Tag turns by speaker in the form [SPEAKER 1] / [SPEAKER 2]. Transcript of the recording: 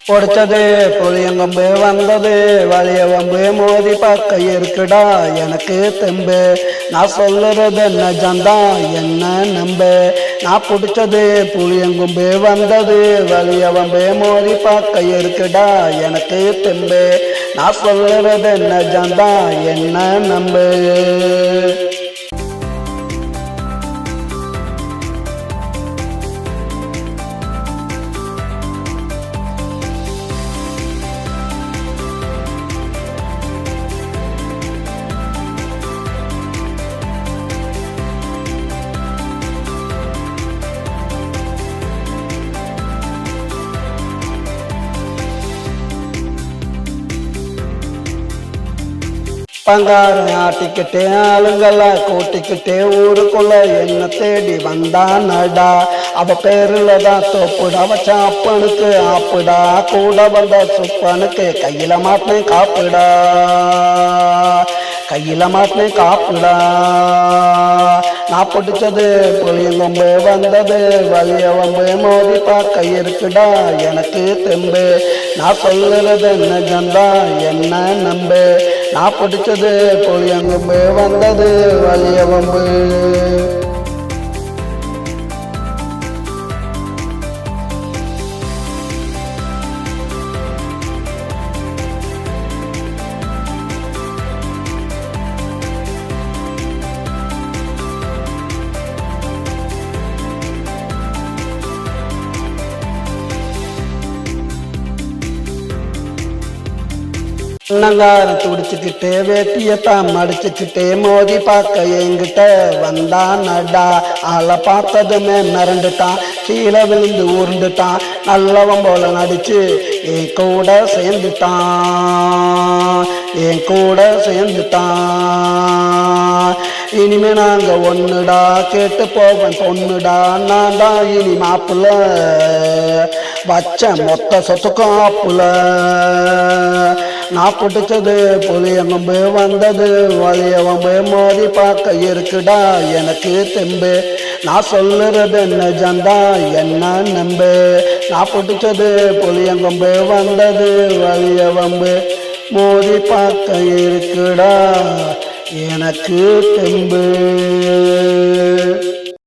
[SPEAKER 1] பொடிச்சது புளியங்கொம்பு வந்தது வலிய வம்பு மோதி பக்க இருக்குடா எனக்கு தெம்பு நான் சொல்லுறது நிஜம்தான் என்ன நம்பு நான் பிடிச்சது புளியங்கொம்பு வந்தது வலிய வம்பு மோதி பக்க இருக்குடா எனக்கு தெம்பு நான் சொல்லுறது நிஜம்தான் என்ன நம்பு பங்காரம் ஆட்டிக்கிட்டே ஆளுங்கள கூட்டிக்கிட்டே ஊருக்குள்ள என்ன தேடி வந்தா நடா அவ பேருல தான் தோப்புடா வச்சா அப்பனுக்கு ஆப்புடா கூட வந்த சுப்பனுக்கு கையில மாட்டினேன் காப்புடா கையில மாட்டினேன் காப்புடா நான் பிடிச்சது புளியங்கொம்பு வந்தது வலிய வம்பு மோதி பார்க்க இருக்குடா எனக்கு தெம்பு நான் சொல்லுறது நிஜம்தா என்ன நம்பு நான் பிடிச்சது புளியங்கொம்பு வந்தது வலிய வம்பு அண்ணங்காரம் துடிச்சுக்கிட்டே வேட்டியத்தான் மடிச்சுக்கிட்டே மோதி பார்க்க என்கிட்ட வந்தான் நடா ஆளை பார்த்ததுமே மிரண்டுட்டான் கீழே விழுந்து உருண்டுட்டான் நல்லவன் போல நடிச்சு என் கூட சேர்ந்துட்டான் இனிமே நாங்க ஒண்ணுடா கேட்டு போவேன் பொண்ணுடா நான் தான் இனி மாப்புல வச்ச மொத்த சொத்துக்கும் ஆப்புல நான் பிடிச்சது புளியங்கொம்பு வந்தது வலிய வம்பு மோதி பார்க்க இருக்குடா எனக்கு தெம்பு நான் சொல்லுறது நிஜம்தா என்ன நம்பு நான் பிடிச்சது புளியங்கொம்பு வந்தது வலிய வம்பு மோதி பார்க்க இருக்குடா எனக்கு தெம்பு